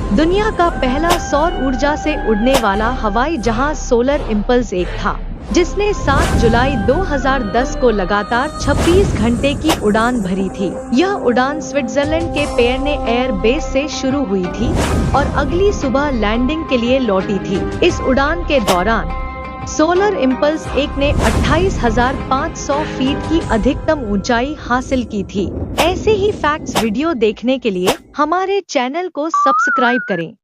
दुनिया का पहला सौर ऊर्जा से उड़ने वाला हवाई जहाज सोलर इम्पल्स एक था, जिसने 7 जुलाई 2010 को लगातार 26 घंटे की उड़ान भरी थी। यह उड़ान स्विट्जरलैंड के पेर्ने एयर बेस से शुरू हुई थी और अगली सुबह लैंडिंग के लिए लौटी थी। इस उड़ान के दौरान सोलर इम्पल्स एक ने 28,500 फीट की अधिकतम ऊंचाई हासिल की थी। ऐसे ही फैक्ट्स वीडियो देखने के लिए हमारे चैनल को सब्सक्राइब करें।